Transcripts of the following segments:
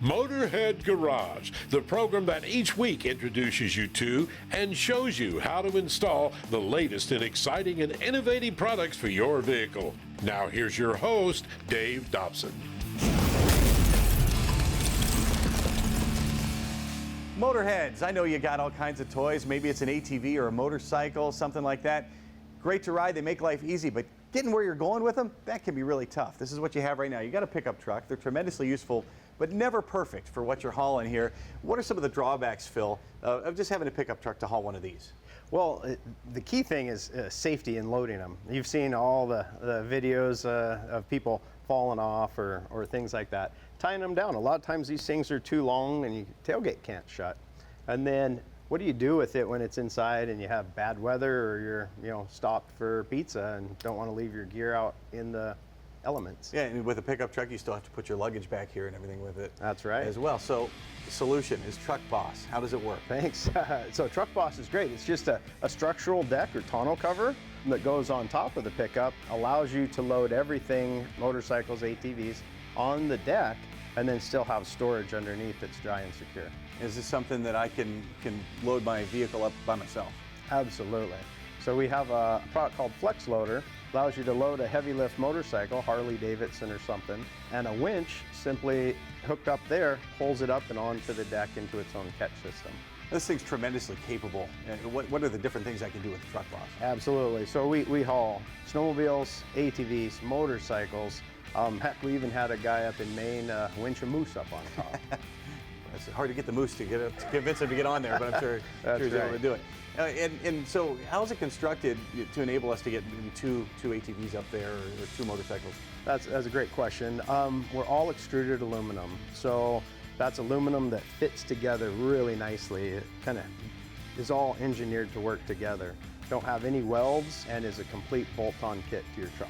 Motorhead Garage, the program that each week introduces you to and shows you how to install the latest in exciting and innovative products for your vehicle. Now here's your host, Dave Dobson. Motorheads, I know you got all kinds of toys. Maybe it's an ATV or a motorcycle, something like that. Great to ride, they make life easy, but getting where you're going with them, that can be really tough. This is what you have right now. You got a pickup truck. They're tremendously useful, but never perfect for what you're hauling here. What are some of the drawbacks, Phil, of just having a pickup truck to haul one of these? Well, the key thing is safety in loading them. You've seen all the videos of people falling off or things like that. Tying them down. A lot of times these things are too long and your tailgate can't shut. And then what do you do with it when it's inside and you have bad weather or you're stopped for pizza and don't want to leave your gear out in the elements? Yeah, and with a pickup truck you still have to put your luggage back here and everything with it. That's right. As well. So the solution is Truck Boss. How does it work? Thanks. So Truck Boss is great. It's just a structural deck or tonneau cover that goes on top of the pickup, allows you to load everything, motorcycles, ATVs, on the deck and then still have storage underneath that's dry and secure. Is this something that I can load my vehicle up by myself? Absolutely. So we have a product called Flex Loader. Allows you to load a heavy lift motorcycle, Harley Davidson or something, and a winch simply hooked up there pulls it up and onto the deck into its own catch system. This thing's tremendously capable. What are the different things I can do with the Truck Boss? Absolutely. So we haul snowmobiles, ATVs, motorcycles. Heck, we even had a guy up in Maine winch a moose up on top. It's hard to get the moose to convince him to get on there, but I'm sure he's able to do it. And so how is it constructed to enable us to get maybe two ATVs up there or two motorcycles? That's a great question. We're all extruded aluminum. So that's aluminum that fits together really nicely. It kind of is all engineered to work together. Don't have any welds and is a complete bolt-on kit to your truck.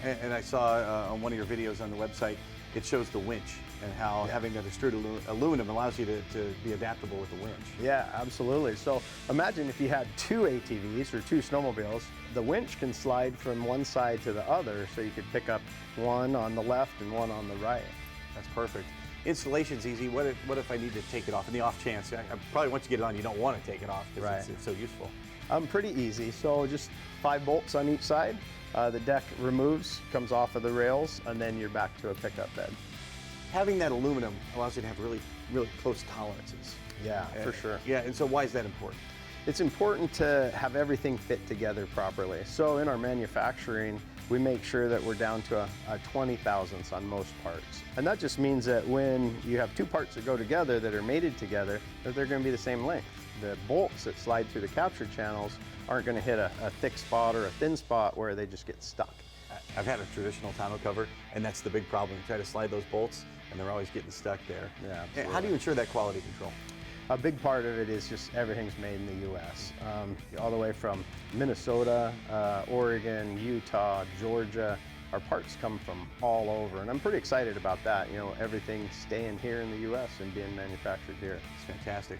And I saw on one of your videos on the website, it shows the winch and how having that extruded aluminum allows you to be adaptable with the winch. Yeah, absolutely. So imagine if you had two ATVs or two snowmobiles, the winch can slide from one side to the other so you could pick up one on the left and one on the right. That's perfect. Installation's easy. What if I need to take it off in the off chance? I probably once you get it on, you don't want to take it off because it's so useful. Pretty easy. So just 5 bolts on each side. The deck removes, comes off of the rails, and then you're back to a pickup bed. Having that aluminum allows you to have really close tolerances. Yeah, for sure. Yeah, and so why is that important? It's important to have everything fit together properly. So in our manufacturing, we make sure that we're down to a 20 thousandths on most parts. And that just means that when you have two parts that go together that are mated together, that they're going to be the same length. The bolts that slide through the capture channels aren't going to hit a thick spot or a thin spot where they just get stuck. I've had a traditional tonneau cover, and that's the big problem. You try to slide those bolts, and they're always getting stuck there. Yeah, absolutely. How do you ensure that quality control? A big part of it is just everything's made in the U.S. All the way from Minnesota, Oregon, Utah, Georgia. Our parts come from all over, and I'm pretty excited about that. Everything staying here in the U.S. and being manufactured here. It's fantastic.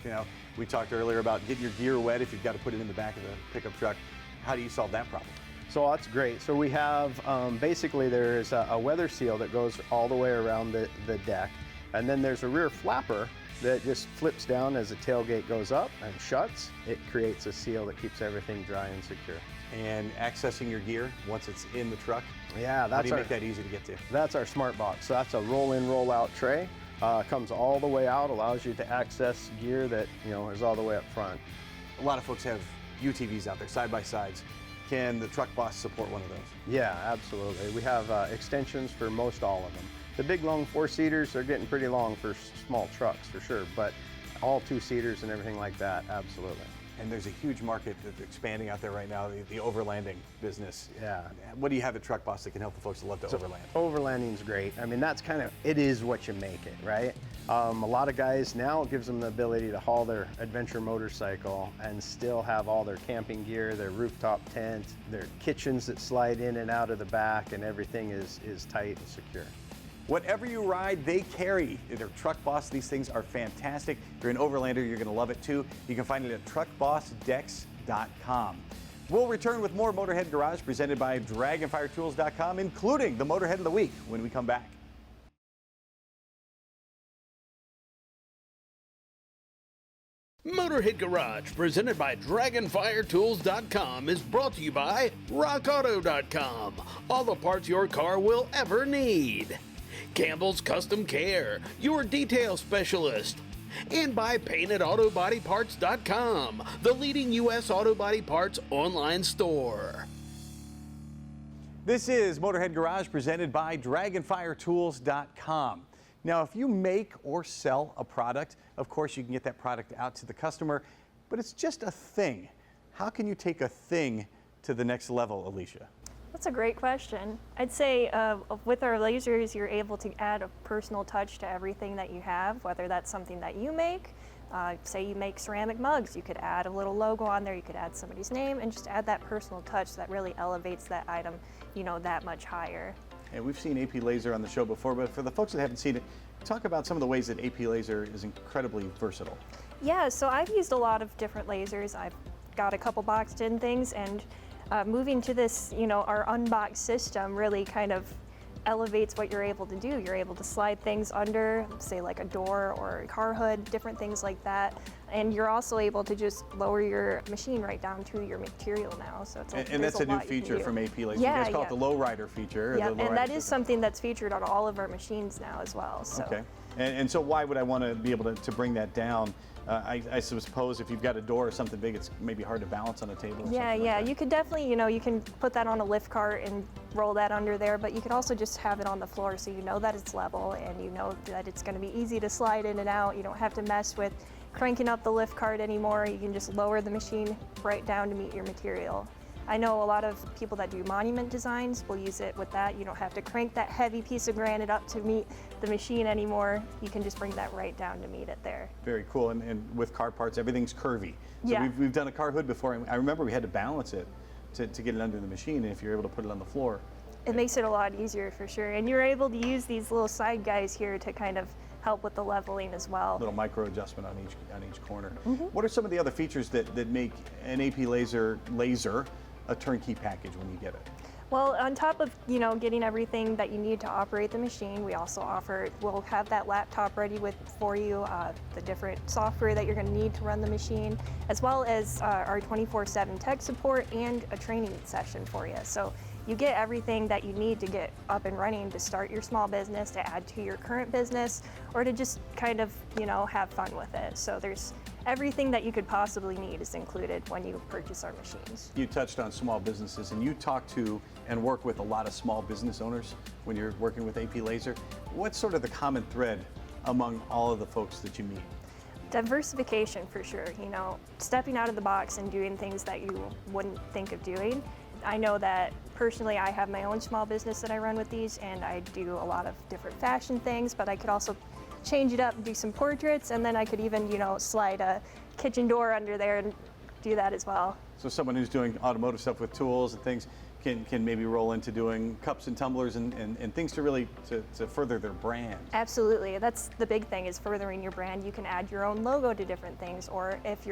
We talked earlier about getting your gear wet if you've got to put it in the back of the pickup truck. How do you solve that problem? So that's great. So we have, basically there's a weather seal that goes all the way around the deck, and then there's a rear flapper that just flips down as the tailgate goes up and shuts. It creates a seal that keeps everything dry and secure. And accessing your gear once it's in the truck? Yeah, how do you make that easy to get to? That's our smart box. So that's a roll-in, roll-out tray. Comes all the way out, allows you to access gear that is all the way up front. A lot of folks have UTVs out there, side-by-sides. Can the Truck Boss support one of those? Yeah, absolutely. We have extensions for most all of them. The big long 4-seaters, they're getting pretty long for small trucks for sure, but all 2-seaters and everything like that, absolutely. And there's a huge market that's expanding out there right now, the overlanding business. Yeah. What do you have at Truck Boss that can help the folks that love to overland? Overlanding's great. I mean, that's it is what you make it, right? A lot of guys now, it gives them the ability to haul their adventure motorcycle and still have all their camping gear, their rooftop tent, their kitchens that slide in and out of the back, and everything is tight and secure. Whatever you ride, they carry. They're Truck Boss. These things are fantastic. If you're an overlander, you're going to love it too. You can find it at truckbossdecks.com. We'll return with more Motorhead Garage presented by DragonFireTools.com, including the Motorhead of the Week when we come back. Motorhead Garage, presented by DragonFireTools.com, is brought to you by RockAuto.com. All the parts your car will ever need. Campbell's Custom Care, your detail specialist. And by PaintedAutoBodyParts.com, the leading U.S. auto body parts online store. This is Motorhead Garage presented by DragonFireTools.com. Now, if you make or sell a product, of course you can get that product out to the customer, but it's just a thing. How can you take a thing to the next level, Alicia? That's a great question. I'd say with our lasers, you're able to add a personal touch to everything that you have, whether that's something that you make. Say you make ceramic mugs, you could add a little logo on there, you could add somebody's name, and just add that personal touch that really elevates that item, that much higher. And we've seen AP Laser on the show before, but for the folks that haven't seen it, talk about some of the ways that AP Laser is incredibly versatile. Yeah, so I've used a lot of different lasers. I've got a couple boxed in things, and moving to this, our unboxed system really kind of elevates what you're able to do. You're able to slide things under, say like a door or a car hood, different things like that. And you're also able to just lower your machine right down to your material now. So it's and that's a new feature from AP Laser. Yeah, you guys call it the lowrider feature. Yeah, and that is something that's featured on all of our machines now as well. So. Okay. And so why would I want to be able to bring that down? I suppose if you've got a door or something big, it's maybe hard to balance on a table. Yeah, yeah. You could definitely, you can put that on a lift cart and roll that under there, but you could also just have it on the floor so you know that it's level and you know that it's going to be easy to slide in and out. You don't have to mess with cranking up the lift cart anymore. You can just lower the machine right down to meet your material. I know a lot of people that do monument designs will use it with that. You don't have to crank that heavy piece of granite up to meet the machine anymore. You can just bring that right down to meet it there. Very cool. And with car parts, everything's curvy. So yeah. we've done a car hood before, and I remember we had to balance it to get it under the machine, and if you're able to put it on the floor. It makes it a lot easier for sure. And you're able to use these little side guys here to kind of help with the leveling as well. Little micro adjustment on each corner. Mm-hmm. What are some of the other features that make an AP laser a turnkey package when you get it? Well, on top of getting everything that you need to operate the machine, we also we'll have that laptop ready for you, the different software that you're going to need to run the machine, as well as our 24/7 tech support and a training session for you. So you get everything that you need to get up and running to start your small business, to add to your current business, or to just kind of have fun with it. So there's everything that you could possibly need is included when you purchase our machines. You touched on small businesses, and you talk to and work with a lot of small business owners when you're working with AP Laser. What's sort of the common thread among all of the folks that you meet? Diversification for sure, stepping out of the box and doing things that you wouldn't think of doing. I know that personally I have my own small business that I run with these, and I do a lot of different fashion things, but I could also change it up and do some portraits, and then I could even, slide a kitchen door under there and do that as well. So someone who's doing automotive stuff with tools and things can maybe roll into doing cups and tumblers and things to really to further their brand. Absolutely. That's the big thing, is furthering your brand. You can add your own logo to different things, or if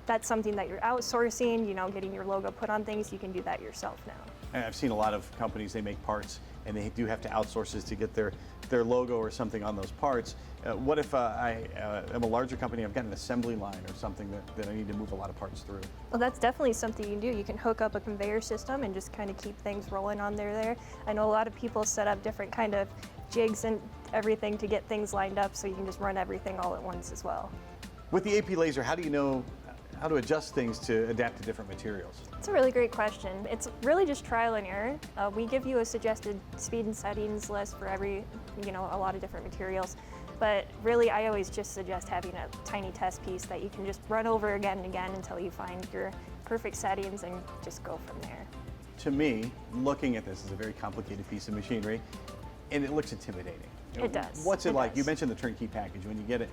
that's something that you're outsourcing, getting your logo put on things, you can do that yourself now. And I've seen a lot of companies, they make parts and they do have to outsource this to get their logo or something on those parts. What if I am a larger company, I've got an assembly line or something that I need to move a lot of parts through? Well, that's definitely something you can do. You can hook up a conveyor system and just kind of keep things rolling on there. I know a lot of people set up different kind of jigs and everything to get things lined up, so you can just run everything all at once as well. With the AP Laser, how do you know how to adjust things to adapt to different materials? It's a really great question. It's really just trial and error. We give you a suggested speed and settings list for every, a lot of different materials. But really, I always just suggest having a tiny test piece that you can just run over again and again until you find your perfect settings and just go from there. To me, looking at this is a very complicated piece of machinery, and it looks intimidating. It does. What's it like? You mentioned the turnkey package. When you get it,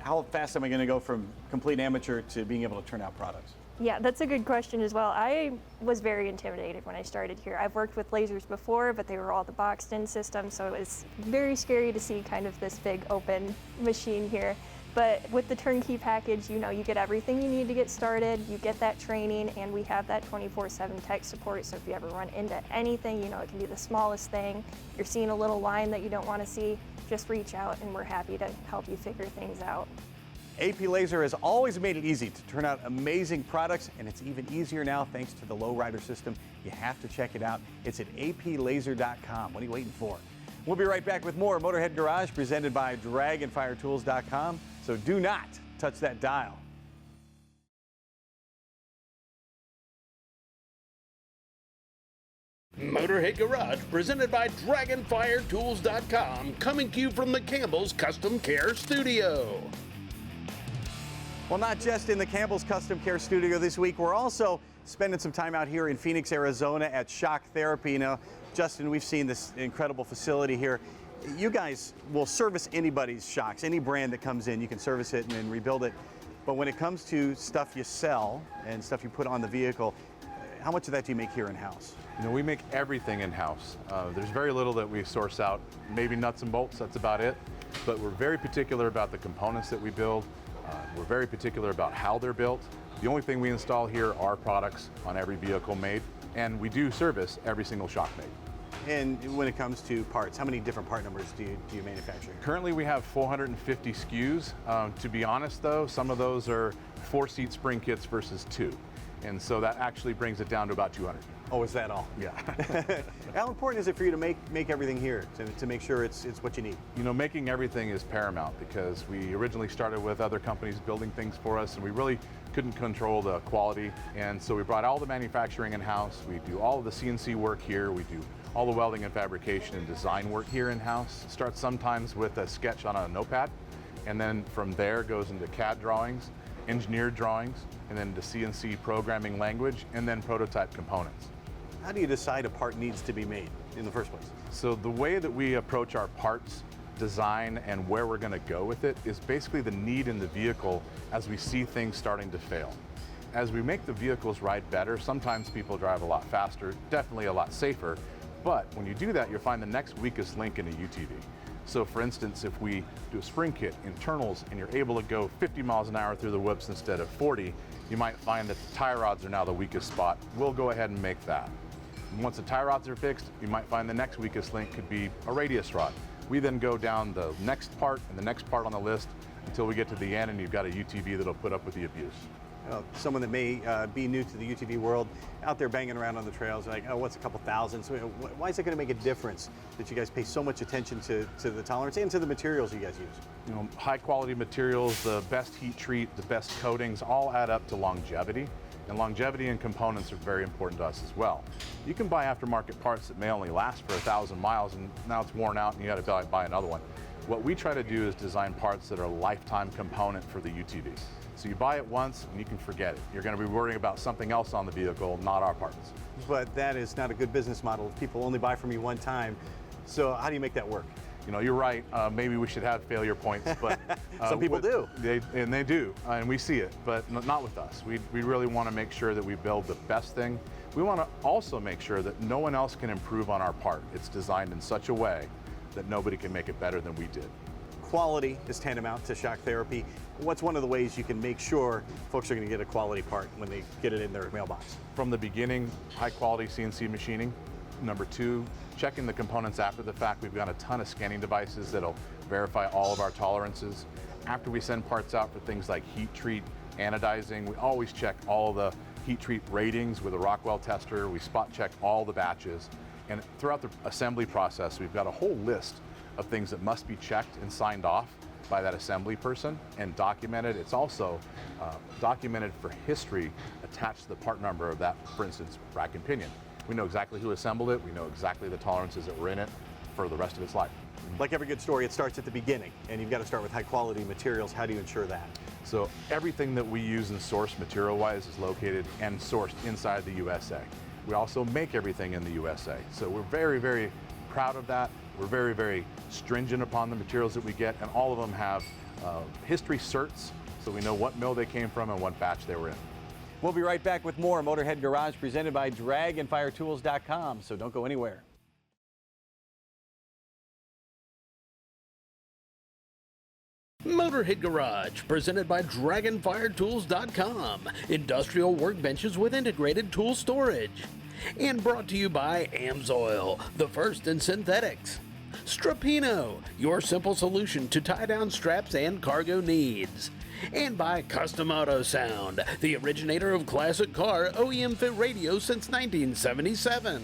how fast am I going to go from complete amateur to being able to turn out products? Yeah, that's a good question as well. I was very intimidated when I started here. I've worked with lasers before, but they were all the boxed in system, so it was very scary to see kind of this big open machine here. But with the turnkey package, you get everything you need to get started, you get that training, and we have that 24/7 tech support, so if you ever run into anything, it can be the smallest thing, you're seeing a little line that you don't want to see, just reach out and we're happy to help you figure things out. AP Laser has always made it easy to turn out amazing products, and it's even easier now thanks to the Lowrider system. You have to check it out. It's at aplaser.com. What are you waiting for? We'll be right back with more Motorhead Garage presented by dragonfiretools.com. So do not touch that dial. Motorhead Garage, presented by DragonFireTools.com, coming to you from the Campbell's Custom Care Studio. Well, not just in the Campbell's Custom Care Studio this week, we're also spending some time out here in Phoenix, Arizona at Shock Therapy. Now, Justin, we've seen this incredible facility here. You guys will service anybody's shocks, any brand that comes in, you can service it and then rebuild it. But when it comes to stuff you sell and stuff you put on the vehicle, how much of that do you make here in-house? You know, we make everything in-house. There's very little that we source out, maybe nuts and bolts, that's about it. But we're very particular about the components that we build. We're very particular about how they're built. The only thing we install here are products on every vehicle made, and we do service every single shock made. And when it comes to parts, how many different part numbers do you manufacture? Currently we have 450 SKUs. To be honest though, some of those are 4-seat spring kits versus 2. And so that actually brings it down to about 200. Oh, is that all? Yeah. How important is it for you to make everything here, to make sure it's what you need? You know, making everything is paramount because we originally started with other companies building things for us and we really couldn't control the quality. And so we brought all the manufacturing in-house. We do all of the CNC work here. We do all the welding and fabrication and design work here in-house. It starts sometimes with a sketch on a notepad, and then from there goes into CAD drawings, engineered drawings, and then to CNC programming language, and then prototype components. How do you decide a part needs to be made in the first place? So the way that we approach our parts design and where we're going to go with it is basically the need in the vehicle as we see things starting to fail. As we make the vehicles ride better, sometimes people drive a lot faster, definitely a lot safer, but when you do that, you'll find the next weakest link in a UTV. So for instance, if we do a spring kit, internals, and you're able to go 50 miles an hour through the whoops instead of 40, you might find that the tie rods are now the weakest spot. We'll go ahead and make that. And once the tie rods are fixed, you might find the next weakest link could be a radius rod. We then go down the next part and the next part on the list until we get to the end and you've got a UTV that'll put up with the abuse. Someone that may be new to the UTV world, out there banging around on the trails, like, oh, what's a couple thousand? So why is it going to make a difference that you guys pay so much attention to the tolerance and to the materials you guys use? You know, high quality materials, the best heat treat, the best coatings, all add up to longevity. And longevity and components are very important to us as well. You can buy aftermarket parts that may only last for 1,000 miles and now it's worn out and you got to buy another one. What we try to do is design parts that are a lifetime component for the UTV. So you buy it once and you can forget it. You're going to be worrying about something else on the vehicle, not our parts. But that is not a good business model if people only buy from you one time. So how do you make that work? You know, you're right. Maybe we should have failure points, but some people do. They do, and we see it, but not with us. We really want to make sure that we build the best thing. We want to also make sure that no one else can improve on our part. It's designed in such a way that nobody can make it better than we did. Quality is tantamount to shock therapy. What's one of the ways you can make sure folks are going to get a quality part when they get it in their mailbox? From the beginning, high quality CNC machining. Number 2, checking the components after the fact. We've got a ton of scanning devices that'll verify all of our tolerances. After we send parts out for things like heat treat, anodizing, we always check all the heat treat ratings with a Rockwell tester. We spot check all the batches. And throughout the assembly process, we've got a whole list of things that must be checked and signed off by that assembly person and documented. It's also documented for history attached to the part number of that, for instance, rack and pinion. We know exactly who assembled it. We know exactly the tolerances that were in it for the rest of its life. Like every good story, it starts at the beginning, and you've got to start with high quality materials. How do you ensure that? So everything that we use and source material-wise is located and sourced inside the USA. We also make everything in the USA. So we're very, very proud of that. We're very, very stringent upon the materials that we get, and all of them have history certs, so we know what mill they came from and what batch they were in. We'll be right back with more Motorhead Garage presented by dragonfiretools.com, so don't go anywhere. Motorhead Garage, presented by DragonFireTools.com, industrial workbenches with integrated tool storage. And brought to you by AMSOIL, the first in synthetics. Strapino, your simple solution to tie-down straps and cargo needs. And by Custom Auto Sound, the originator of classic car OEM fit radio since 1977.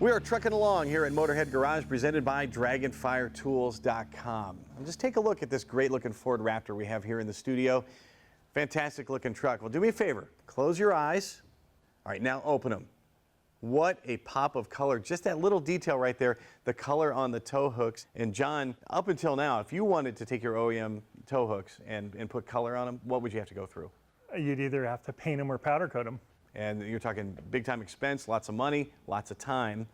We are trucking along here at Motorhead Garage, presented by DragonFireTools.com. And just take a look at this great-looking Ford Raptor we have here in the studio. Fantastic-looking truck. Well, do me a favor. Close your eyes. All right, now open them. What a pop of color. Just that little detail right there, the color on the tow hooks. And John, up until now, if you wanted to take your OEM tow hooks and put color on them, what would you have to go through? You'd either have to paint them or powder coat them. And you're talking big time expense, lots of money, lots of time,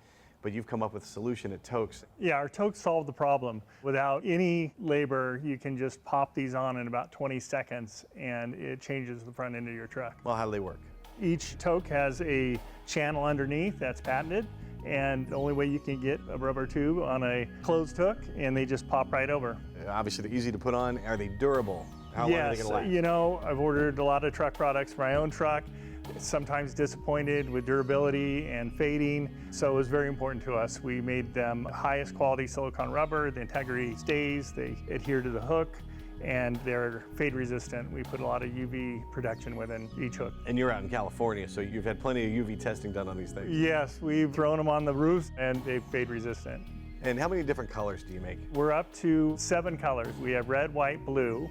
but you've come up with a solution at Tokes. Yeah, our Tokes solve the problem. Without any labor, you can just pop these on in about 20 seconds and it changes the front end of your truck. Well, how do they work? Each Toke has a channel underneath that's patented, and the only way you can get a rubber tube on a closed hook, and they just pop right over. Obviously, they're easy to put on. Are they durable? How long are they going to last? You know, I've ordered a lot of truck products for my own truck. Sometimes disappointed with durability and fading, so it was very important to us. We made them highest quality silicone rubber. The integrity stays, they adhere to the hook, and they're fade resistant. We put a lot of UV protection within each hook. And you're out in California, so you've had plenty of UV testing done on these things. Yes, we've thrown them on the roofs and they're fade resistant. And how many different colors do you make? We're up to 7 colors. We have red, white, blue,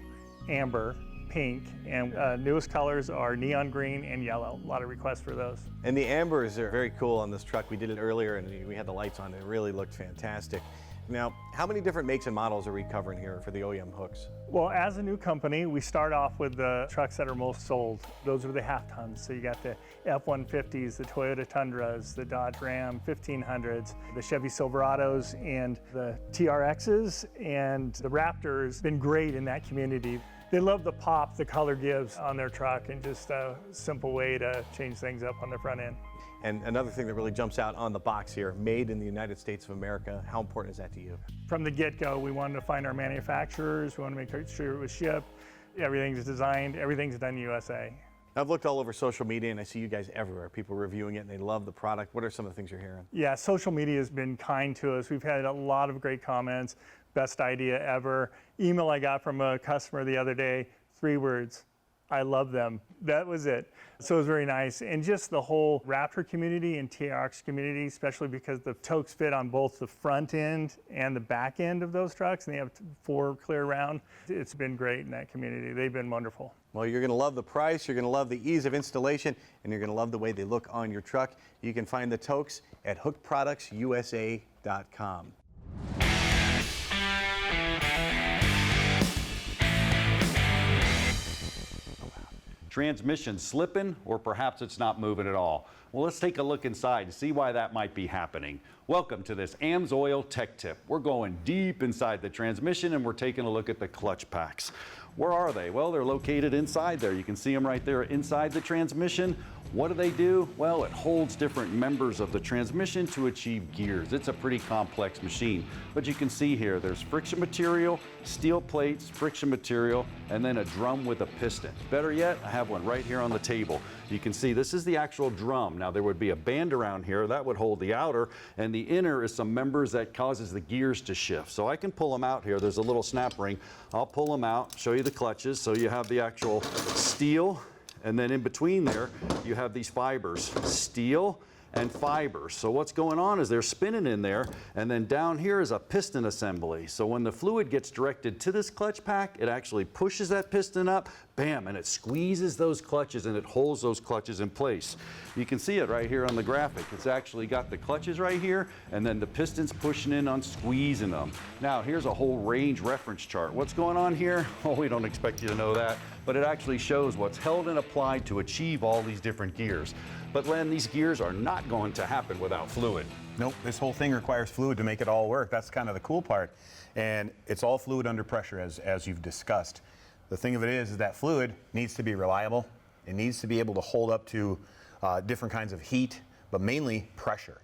amber, pink, and newest colors are neon green and yellow. A lot of requests for those. And the ambers are very cool on this truck. We did it earlier and we had the lights on. It really looked fantastic. Now, how many different makes and models are we covering here for the OEM hooks? Well, as a new company, we start off with the trucks that are most sold. Those are the half tons. So you got the F-150s, the Toyota Tundras, the Dodge Ram 1500s, the Chevy Silverados, and the TRXs, and the Raptors. Been great in that community. They love the pop the color gives on their truck, and just a simple way to change things up on the front end. And another thing that really jumps out on the box here, made in the United States of America. How important is that to you? From the get-go, we wanted to find our manufacturers. We wanted to make sure it was shipped. Everything's designed, everything's done USA. I've looked all over social media and I see you guys everywhere. People reviewing it and they love the product. What are some of the things you're hearing? Yeah, social media has been kind to us. We've had a lot of great comments. Best idea ever. Email I got from a customer the other day, 3 words. I love them. That was it. So it was very nice. And just the whole Raptor community and TRX community, especially because the Tokes fit on both the front end and the back end of those trucks, and they have 4 clear round. It's been great in that community. They've been wonderful. Well, you're going to love the price, you're going to love the ease of installation, and you're going to love the way they look on your truck. You can find the Tokes at hookproductsusa.com. Transmission slipping, or perhaps it's not moving at all. Well, let's take a look inside and see why that might be happening. Welcome to this AMSOIL Tech Tip. We're going deep inside the transmission and we're taking a look at the clutch packs. Where are they? Well, they're located inside there. You can see them right there inside the transmission. What do? Well, it holds different members of the transmission to achieve gears. It's a pretty complex machine. But you can see here, there's friction material, steel plates, friction material, and then a drum with a piston. Better yet, I have one right here on the table. You can see this is the actual drum. Now there would be a band around here that would hold the outer, and the inner is some members that causes the gears to shift. So I can pull them out here. There's a little snap ring. I'll pull them out, show you the clutches. So you have the actual steel, and then in between there, you have these fibers, steel and fibers. So what's going on is they're spinning in there, and then down here is a piston assembly. So when the fluid gets directed to this clutch pack, it actually pushes that piston up, bam, and it squeezes those clutches and it holds those clutches in place. You can see it right here on the graphic. It's actually got the clutches right here, and then the piston's pushing in on squeezing them. Now here's a whole range reference chart. What's going on here? Oh, we don't expect you to know that, but it actually shows what's held and applied to achieve all these different gears. But Len, these gears are not going to happen without fluid. Nope, this whole thing requires fluid to make it all work. That's kind of the cool part. And it's all fluid under pressure, as you've discussed. The thing of it is that fluid needs to be reliable. It needs to be able to hold up to different kinds of heat, but mainly pressure.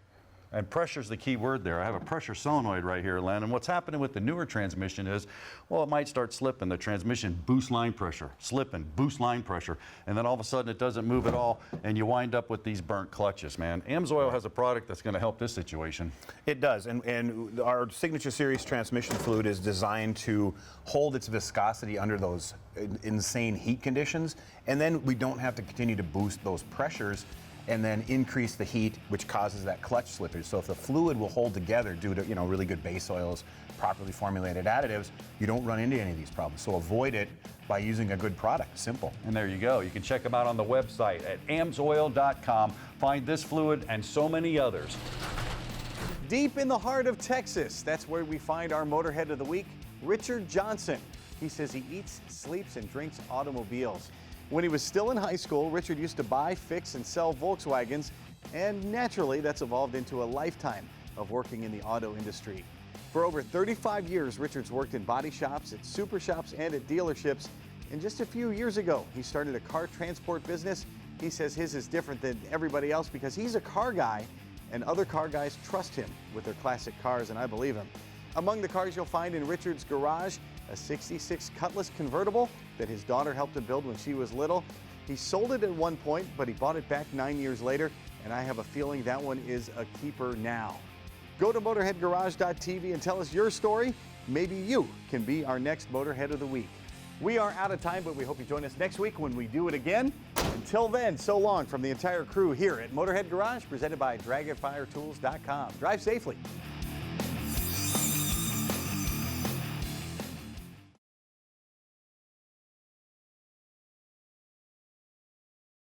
And pressure's the key word there. I have a pressure solenoid right here, Len, and what's happening with the newer transmission is, well, it might start slipping. The transmission boosts line pressure, slipping, boost line pressure, and then all of a sudden it doesn't move at all, and you wind up with these burnt clutches, man. AMSOIL has a product that's going to help this situation. It does, and our Signature Series transmission fluid is designed to hold its viscosity under those insane heat conditions, and then we don't have to continue to boost those pressures and then increase the heat, which causes that clutch slippage. So if the fluid will hold together due to really good base oils, properly formulated additives, you don't run into any of these problems. So avoid it by using a good product. Simple. And there you go. You can check them out on the website at amsoil.com. Find this fluid and so many others. Deep in the heart of Texas, that's where we find our Motorhead of the Week, Richard Johnson. He says he eats, sleeps, and drinks automobiles. When he was still in high school, Richard used to buy, fix, and sell Volkswagens, and naturally that's evolved into a lifetime of working in the auto industry. For over 35 years, Richard's worked in body shops, at super shops, and at dealerships. And just a few years ago, he started a car transport business. He says his is different than everybody else because he's a car guy, and other car guys trust him with their classic cars, and I believe him. Among the cars you'll find in Richard's garage, a 66 Cutlass convertible that his daughter helped him build when she was little. He sold it at one point, but he bought it back 9 years later, and I have a feeling that one is a keeper now. Go to MotorheadGarage.tv and tell us your story. Maybe you can be our next Motorhead of the Week. We are out of time, but we hope you join us next week when we do it again. Until then, so long from the entire crew here at Motorhead Garage, presented by DragonFireTools.com. Drive safely.